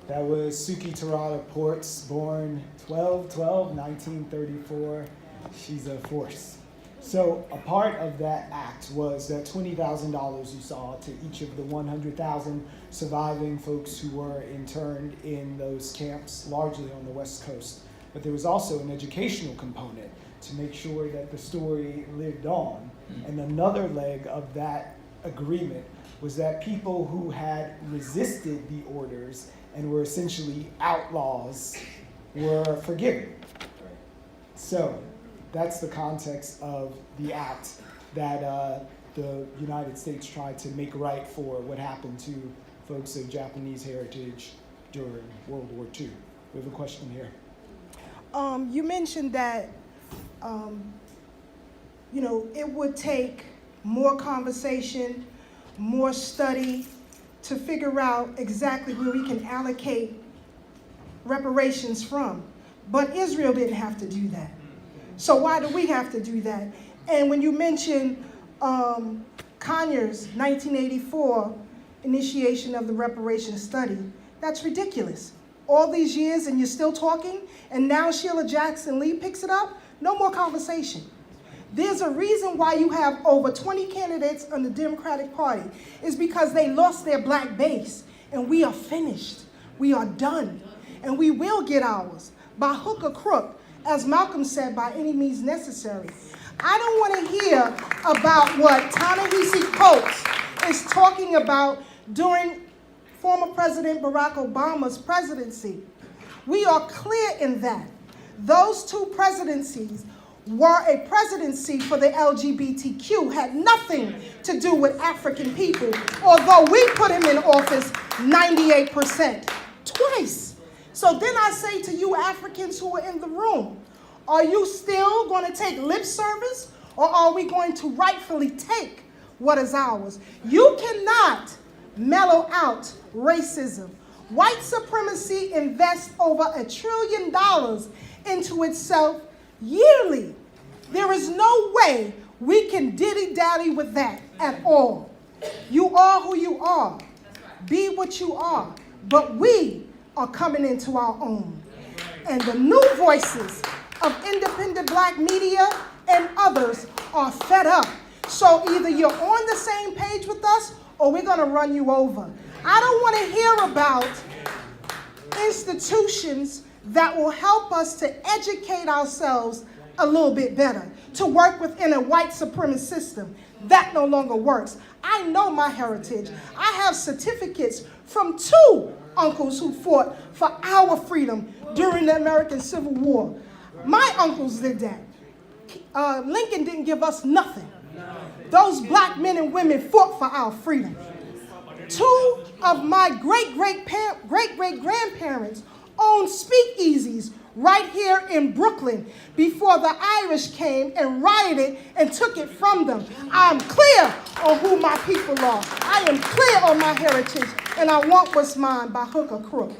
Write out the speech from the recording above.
That was Suki Terada Ports, born 12/12/1934. She's a force. So a part of that act was that $20,000 you saw to each of the 100,000 surviving folks who were interned in those camps, largely on the West Coast. But there was also an educational component to make sure that the story lived on. And another leg of that agreement was that people who had resisted the orders and were essentially outlaws were forgiven. So that's the context of the act that the United States tried to make right for what happened to folks of Japanese heritage during World War II. We have a question here. You mentioned that, it would take more conversation, more study to figure out exactly where we can allocate reparations from. But Israel didn't have to do that. So why do we have to do that? And when you mention Conyers' 1984 initiation of the reparations study, that's ridiculous. All these years and you're still talking, and now Sheila Jackson Lee picks it up? No more conversation. There's a reason why you have over 20 candidates on the Democratic Party. It's because they lost their black base, and we are finished. We are done, and we will get ours by hook or crook, as Malcolm said, by any means necessary. I don't want to hear about what Ta-Nehisi Coates is talking about during former President Barack Obama's presidency. We are clear in that. Those two presidencies were a presidency for the LGBTQ, had nothing to do with African people, although we put him in office 98%, twice. So then I say to you Africans who are in the room, are you still going to take lip service, or are we going to rightfully take what is ours? You cannot mellow out racism. White supremacy invests over $1 trillion into itself yearly. There is no way we can diddy-daddy with that at all. You are who you are. Be what you are. But we are coming into our own. And the new voices of independent black media and others are fed up. So either you're on the same page with us, or we're going to run you over. I don't want to hear about institutions that will help us to educate ourselves a little bit better, to work within a white supremacist system. That no longer works. I know my heritage. I have certificates from 2 uncles who fought for our freedom during the American Civil War. My uncles did that. Lincoln didn't give us nothing. Those black men and women fought for our freedom. 2 of my great-great-grandparents owned speakeasies right here in Brooklyn before the Irish came and rioted and took it from them. I'm clear on who my people are. I am clear on my heritage, and I want what's mine by hook or crook.